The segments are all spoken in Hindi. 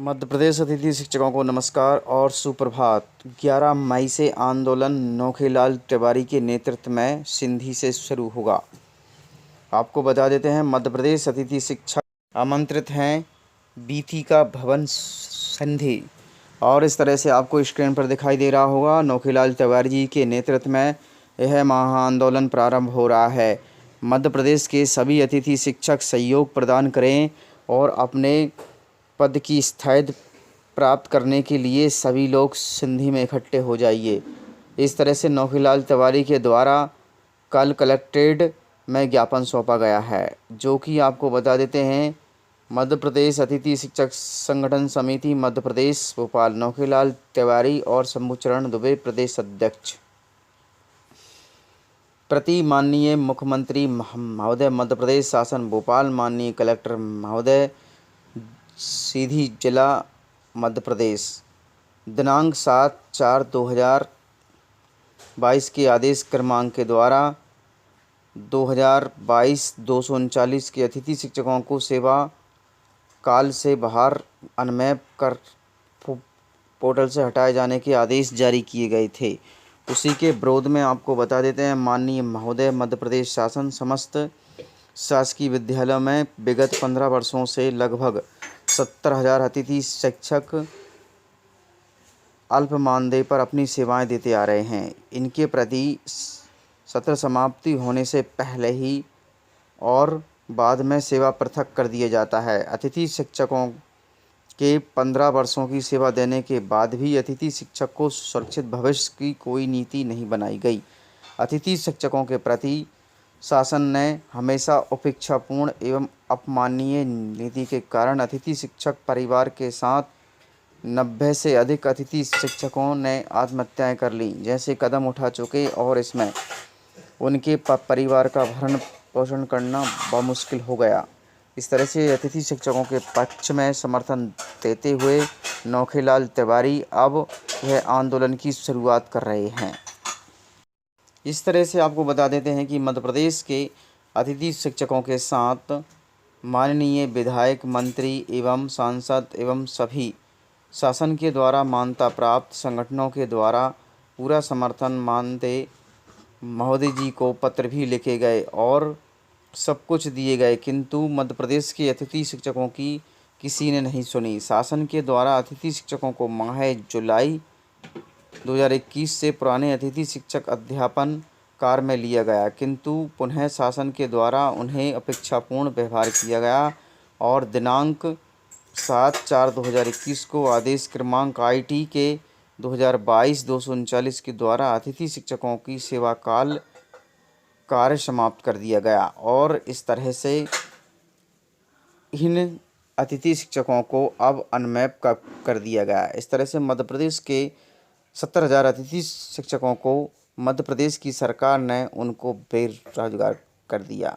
मध्य प्रदेश अतिथि शिक्षकों को नमस्कार और सुप्रभात। 11 मई से आंदोलन नौखेलाल तिवारी के नेतृत्व में सिंधी से शुरू होगा। आपको बता देते हैं, मध्य प्रदेश अतिथि शिक्षक आमंत्रित हैं बीथिका भवन संधि। और इस तरह से आपको स्क्रीन पर दिखाई दे रहा होगा, नौखेलाल तिवारी जी के नेतृत्व में यह महाआंदोलन प्रारंभ हो रहा है। मध्य प्रदेश के सभी अतिथि शिक्षक सहयोग प्रदान करें और अपने पद की स्थायित्व प्राप्त करने के लिए सभी लोग सिंधी में इकट्ठे हो जाइए। इस तरह से नौखेलाल तिवारी के द्वारा कल कलेक्ट्रेट में ज्ञापन सौंपा गया है, जो कि आपको बता देते हैं, मध्य प्रदेश अतिथि शिक्षक संगठन समिति मध्य प्रदेश भोपाल, नौखेलाल तिवारी और शंभुचरण दुबे प्रदेश अध्यक्ष। प्रति माननीय मुख्यमंत्री महोदय, मध्य प्रदेश शासन भोपाल, माननीय कलेक्टर महोदय, सीधी जिला मध्य प्रदेश, दिनांक 7/4/2022 के आदेश क्रमांक के द्वारा 2022-239 के अतिथि शिक्षकों को सेवा काल से बाहर अनमैप कर पोर्टल से हटाए जाने के आदेश जारी किए गए थे। उसी के विरोध में आपको बता देते हैं, माननीय महोदय, मध्य प्रदेश शासन समस्त शासकीय विद्यालयों में विगत 15 वर्षों से लगभग 70,000 अतिथि शिक्षक अल्प मानदेय पर अपनी सेवाएं देते आ रहे हैं। इनके प्रति सत्र समाप्ति होने से पहले ही और बाद में सेवा पृथक कर दिया जाता है। अतिथि शिक्षकों के 15 वर्षों की सेवा देने के बाद भी अतिथि शिक्षक को सुरक्षित भविष्य की कोई नीति नहीं बनाई गई। अतिथि शिक्षकों के प्रति शासन ने हमेशा उपेक्षापूर्ण एवं अपमाननीय नीति के कारण अतिथि शिक्षक परिवार के साथ 90 से अधिक अतिथि शिक्षकों ने आत्महत्याएं कर ली जैसे कदम उठा चुके और इसमें उनके परिवार का भरण पोषण करना बहुत मुश्किल हो गया। इस तरह से अतिथि शिक्षकों के पक्ष में समर्थन देते हुए नौखेलाल तिवारी अब यह आंदोलन की शुरुआत कर रहे हैं। इस तरह से आपको बता देते हैं कि मध्य प्रदेश के अतिथि शिक्षकों के साथ माननीय विधायक, मंत्री एवं सांसद एवं सभी शासन के द्वारा मान्यता प्राप्त संगठनों के द्वारा पूरा समर्थन मानते महोदय जी को पत्र भी लिखे गए और सब कुछ दिए गए, किंतु मध्य प्रदेश के अतिथि शिक्षकों की किसी ने नहीं सुनी। शासन के द्वारा अतिथि शिक्षकों को माह जुलाई 2021 से पुराने अतिथि शिक्षक अध्यापन कार्य में लिया गया, किंतु पुनः शासन के द्वारा उन्हें अपेक्षापूर्ण व्यवहार किया गया और दिनांक 7/4/2021 को आदेश क्रमांक IT के 2022-239 के द्वारा अतिथि शिक्षकों की सेवा काल कार्य समाप्त कर दिया गया और इस तरह से इन अतिथि शिक्षकों को अब अनमैप कर दिया गया। इस तरह से मध्य प्रदेश के 70,000 अतिथि शिक्षकों को मध्य प्रदेश की सरकार ने उनको बेरोजगार कर दिया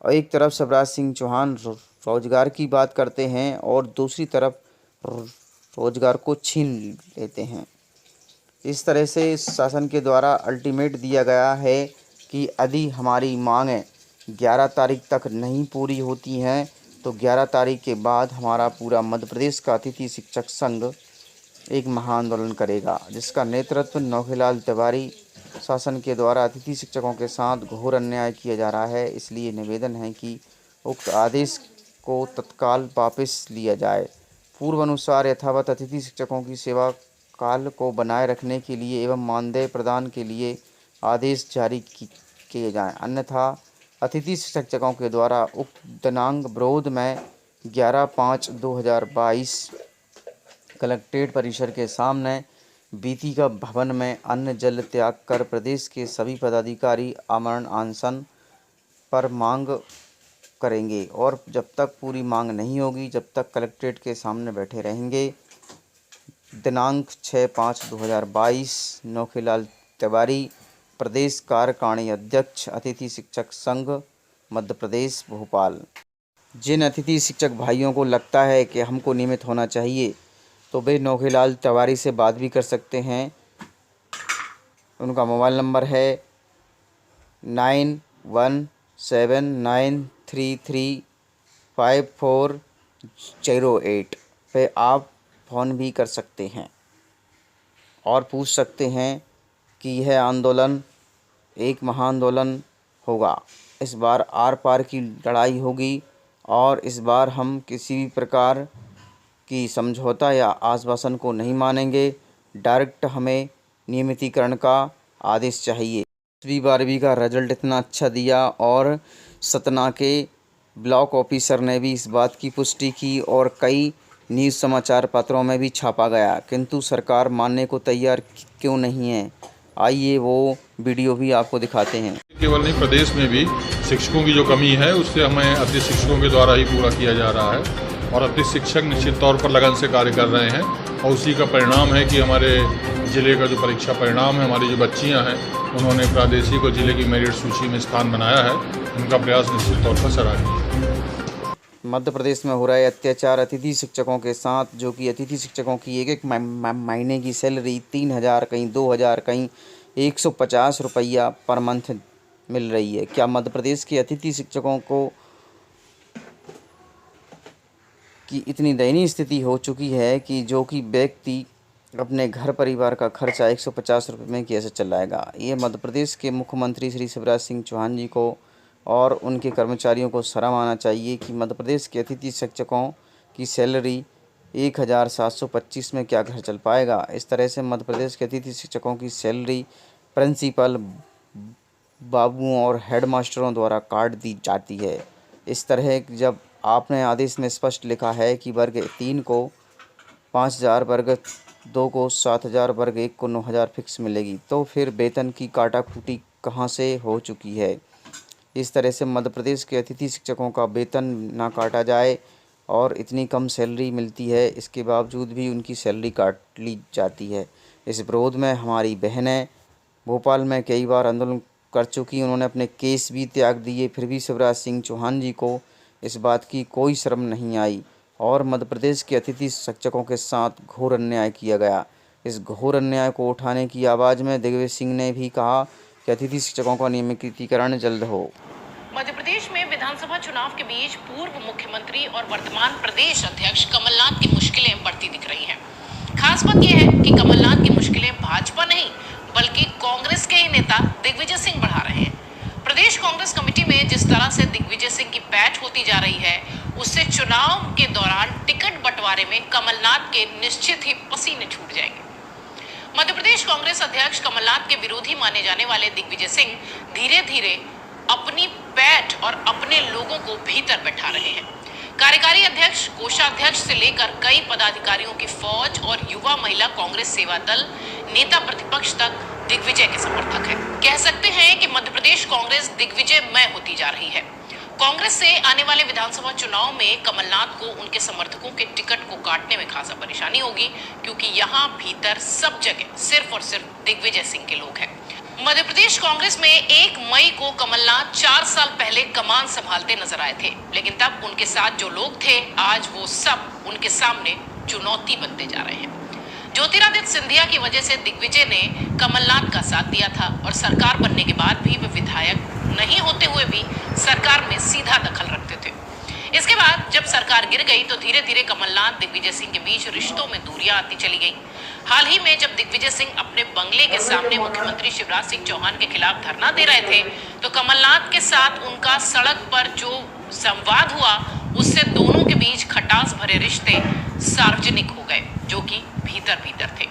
और एक तरफ शिवराज सिंह चौहान रोजगार की बात करते हैं और दूसरी तरफ रोजगार को छीन लेते हैं। इस तरह से शासन के द्वारा अल्टीमेट दिया गया है कि यदि हमारी मांगें 11 तारीख तक नहीं पूरी होती हैं तो 11 तारीख के बाद हमारा पूरा मध्य प्रदेश का अतिथि शिक्षक संघ एक महाआंदोलन करेगा, जिसका नेतृत्व नौखेलाल तिवारी शासन के द्वारा अतिथि शिक्षकों के साथ घोर अन्याय किया जा रहा है। इसलिए निवेदन है कि उक्त आदेश को तत्काल वापस लिया जाए। पूर्व अनुसार यथावत अतिथि शिक्षकों की सेवा काल को बनाए रखने के लिए एवं मानदेय प्रदान के लिए आदेश जारी किए जाएं, अन्यथा अतिथि शिक्षकों के द्वारा उक्त दिनांक विरोध में 11/5/2022 कलेक्ट्रेट परिसर के सामने बीथिका भवन में अन्न जल त्याग कर प्रदेश के सभी पदाधिकारी आमरण अनशन पर मांग करेंगे और जब तक पूरी मांग नहीं होगी जब तक कलेक्ट्रेट के सामने बैठे रहेंगे। दिनांक 6/5/2022, नौखेलाल तिवारी, प्रदेश कार्यकारिणी अध्यक्ष, अतिथि शिक्षक संघ मध्य प्रदेश भोपाल। जिन अतिथि शिक्षक भाइयों को लगता है कि हमको नियमित होना चाहिए तो वे नौखेलाल तिवारी से बात भी कर सकते हैं। उनका मोबाइल नंबर है 9179335408 पे आप फ़ोन भी कर सकते हैं और पूछ सकते हैं कि यह आंदोलन एक महाआंदोलन होगा। इस बार आर पार की लड़ाई होगी और इस बार हम किसी भी प्रकार की समझौता या आश्वासन को नहीं मानेंगे। डायरेक्ट हमें नियमितीकरण का आदेश चाहिए। 10वीं-12वीं का रिजल्ट इतना अच्छा दिया और सतना के ब्लॉक ऑफिसर ने भी इस बात की पुष्टि की और कई न्यूज़ समाचार पत्रों में भी छापा गया, किंतु सरकार मानने को तैयार क्यों नहीं है। आइए वो वीडियो भी आपको दिखाते हैं। केवल नहीं, प्रदेश में भी शिक्षकों की जो कमी है उससे हमें अतिरिक्त शिक्षकों के द्वारा ही पूरा किया जा रहा है और अतिरिक्त शिक्षक निश्चित तौर पर लगन से कार्य कर रहे हैं और उसी का परिणाम है कि हमारे ज़िले का जो परीक्षा परिणाम है, हमारी जो बच्चियां हैं उन्होंने प्रादेशिक और ज़िले की मेरिट सूची में स्थान बनाया है। उनका प्रयास निश्चित तौर पर सराहनीय है। मध्य प्रदेश में हो रहे अत्याचार अतिथि शिक्षकों के साथ, जो कि अतिथि शिक्षकों की एक महीने की सैलरी 3,000, कहीं 2,000, कहीं 150 रुपया पर मंथ मिल रही है। क्या मध्य प्रदेश के अतिथि शिक्षकों को की इतनी दयनीय स्थिति हो चुकी है कि जो कि व्यक्ति अपने घर परिवार का खर्चा 150 रुपये में कैसे चलाएगा। ये मध्य प्रदेश के मुख्यमंत्री श्री शिवराज सिंह चौहान जी को और उनके कर्मचारियों को शर्म आना चाहिए कि मध्य प्रदेश के अतिथि शिक्षकों की सैलरी 1,725 में क्या घर चल पाएगा। इस तरह से मध्य प्रदेश के अतिथि शिक्षकों की सैलरी प्रिंसिपल, बाबुओं और हेड मास्टरों द्वारा काट दी जाती है। इस तरह जब आपने आदेश में स्पष्ट लिखा है कि वर्ग 3 को 5,000, वर्ग 2 को 7,000, वर्ग 1 को 9,000 फिक्स मिलेगी, तो फिर वेतन की काटाकूटी कहाँ से हो चुकी है। इस तरह से मध्य प्रदेश के अतिथि शिक्षकों का वेतन ना काटा जाए और इतनी कम सैलरी मिलती है, इसके बावजूद भी उनकी सैलरी काट ली जाती है। इस विरोध में हमारी बहनें भोपाल में कई बार आंदोलन कर चुकी, उन्होंने अपने केस भी त्याग दिए, फिर भी शिवराज सिंह चौहान जी को इस बात की कोई शर्म नहीं आई और मध्य प्रदेश के अतिथि शिक्षकों के साथ घोर अन्याय किया गया। इस घोर अन्याय को उठाने की आवाज़ में दिग्विजय सिंह ने भी कहा कि अतिथि शिक्षकों का नियमितीकरण जल्द हो। मध्य प्रदेश में विधानसभा चुनाव के बीच पूर्व मुख्यमंत्री और वर्तमान प्रदेश अध्यक्ष कमलनाथ की मुश्किलें बढ़ती दिख रही हैं। खास बात यह है कि कमलनाथ की मुश्किलें भाजपा नहीं बल्कि कांग्रेस के ही नेता दिग्विजय सिंह बढ़ा रहे हैं। प्रदेश कांग्रेस कमेटी में जिस तरह से दिग्विजय सिंह की पैठ होती जा रही है, उससे चुनाव के दौरान टिकट बंटवारे में कमलनाथ के निश्चित ही पसीने छूट जाएंगे। मध्य प्रदेश कांग्रेस अध्यक्ष कमलनाथ के विरोधी माने जाने वाले दिग्विजय सिंह धीरे धीरे अपनी पैठ और अपने लोगों को भीतर बैठा रहे हैं। कार्यकारी अध्यक्ष, कोषाध्यक्ष से लेकर कई पदाधिकारियों की फौज और युवा महिला कांग्रेस सेवा दल, नेता प्रतिपक्ष तक दिग्विजय के समर्थक है। कह सकते हैं कि मध्य प्रदेश कांग्रेस दिग्विजयमय होती जा रही है। कांग्रेस से आने वाले विधानसभा चुनाव में कमलनाथ को उनके समर्थकों के टिकट को काटने में खासा परेशानी होगी, क्योंकि यहाँ भीतर सब जगह सिर्फ और सिर्फ दिग्विजय सिंह के लोग हैं। मध्य प्रदेश कांग्रेस में 1 मई को कमलनाथ 4 साल पहले कमान संभालते नजर आए थे, लेकिन तब उनके साथ जो लोग थे, आज वो सब उनके सामने चुनौती बनते जा रहे हैं। ज्योतिरादित्य सिंधिया की वजह से दिग्विजय ने कमलनाथ का साथ दिया था और सरकार बनने के बाद भी वे विधायक नहीं होते हुए भी सरकार में सीधा दखल रखते थे। इसके बाद जब सरकार गिर गई तो धीरे धीरे कमलनाथ दिग्विजय सिंह के बीच रिश्तों में दूरियां आती चली गई। हाल ही में जब दिग्विजय सिंह अपने बंगले के सामने मुख्यमंत्री शिवराज सिंह चौहान के खिलाफ धरना दे रहे थे, तो कमलनाथ के साथ उनका सड़क पर जो संवाद हुआ, उससे दोनों के बीच खटास भरे रिश्ते सार्वजनिक हो गए, जो कि भीतर भीतर थे।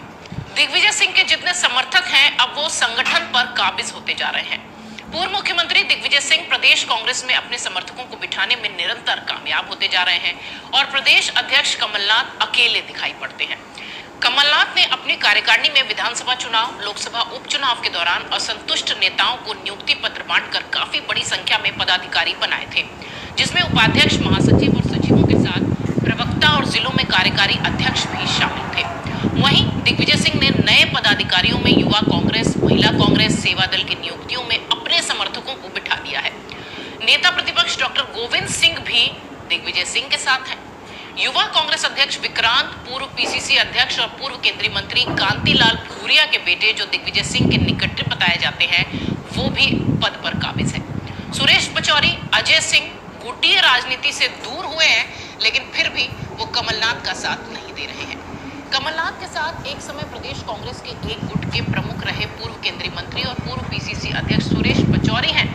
दिग्विजय सिंह के जितने समर्थक हैं, अब वो संगठन पर काबिज होते जा रहे हैं। पूर्व मुख्यमंत्री दिग्विजय सिंह प्रदेश कांग्रेस में अपने समर्थकों को बिठाने में निरंतर कामयाब होते जा रहे हैं और प्रदेश अध्यक्ष कमलनाथ अकेले दिखाई पड़ते हैं। कमलनाथ ने अपनी कार्यकारिणी में विधानसभा चुनाव, लोकसभा उपचुनाव के दौरान असंतुष्ट नेताओं को नियुक्ति पत्र बांटकर काफी बड़ी संख्या में पदाधिकारी बनाए थे, जिसमें उपाध्यक्ष, महासचिव और सचिवों के साथ प्रवक्ता और जिलों में कार्यकारी अध्यक्ष भी शामिल थे। वहीं दिग्विजय सिंह ने नए पदाधिकारियों में युवा कांग्रेस, महिला कांग्रेस, सेवा दल की नियुक्तियों में अपने समर्थकों को बिठा दिया है। नेता प्रतिपक्ष डॉक्टर गोविंद सिंह भी दिग्विजय सिंह के साथ हैं। युवा कांग्रेस अध्यक्ष विक्रांत, पूर्व पीसीसी अध्यक्ष और पूर्व केंद्रीय मंत्री कांतिलाल भूरिया के बेटे, जो दिग्विजय सिंह के निकट बताए जाते हैं, वो भी पद पर काबिज है। सुरेश पचौरी, अजय सिंह गुटिया राजनीति से दूर हुए हैं, लेकिन फिर भी वो कमलनाथ का साथ नहीं दे रहे हैं। कमलनाथ के साथ एक समय प्रदेश कांग्रेस के एक गुट के प्रमुख रहे पूर्व केंद्रीय मंत्री और पूर्व पीसीसी अध्यक्ष सुरेश पचौरी हैं,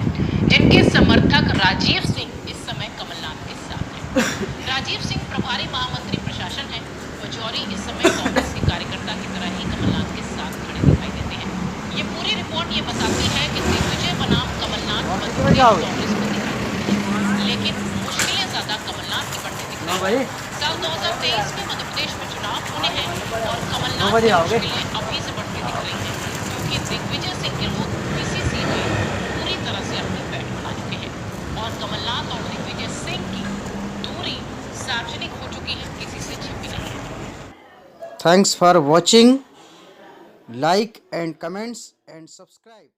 जिनके समर्थक राजीव सिंह इस समय कमलनाथ के साथ हैं। राजीव सिंह प्रभारी महामंत्री प्रशासन हैं। पचौरी इस समय कांग्रेस के कार्यकर्ता की तरह ही कमलनाथ के साथ खड़े दिखाई देते हैं। ये पूरी रिपोर्ट ये बताती है कि दिग्विजय बनाम कमलनाथ मध्य प्रदेश कांग्रेस में दिखाई देती है, लेकिन मुश्किलें ज्यादा कमलनाथ की बढ़ती दिख रही है। साल 2023 में मध्य प्रदेश में चुनाव होने हैं और कमलनाथ की मुश्किलें अभी से बढ़ती दिख रही हैं, क्योंकि दिग्विजय सिंह के लोग पीसीसी में पूरी तरह से अपनी पैठ बना चुके हैं और कमलनाथ और दिग्विजय सिंह की दूरी सार्वजनिक हो चुकी है, किसी से छिपी नहीं है। Thanks for watching. Like and comments and subscribe.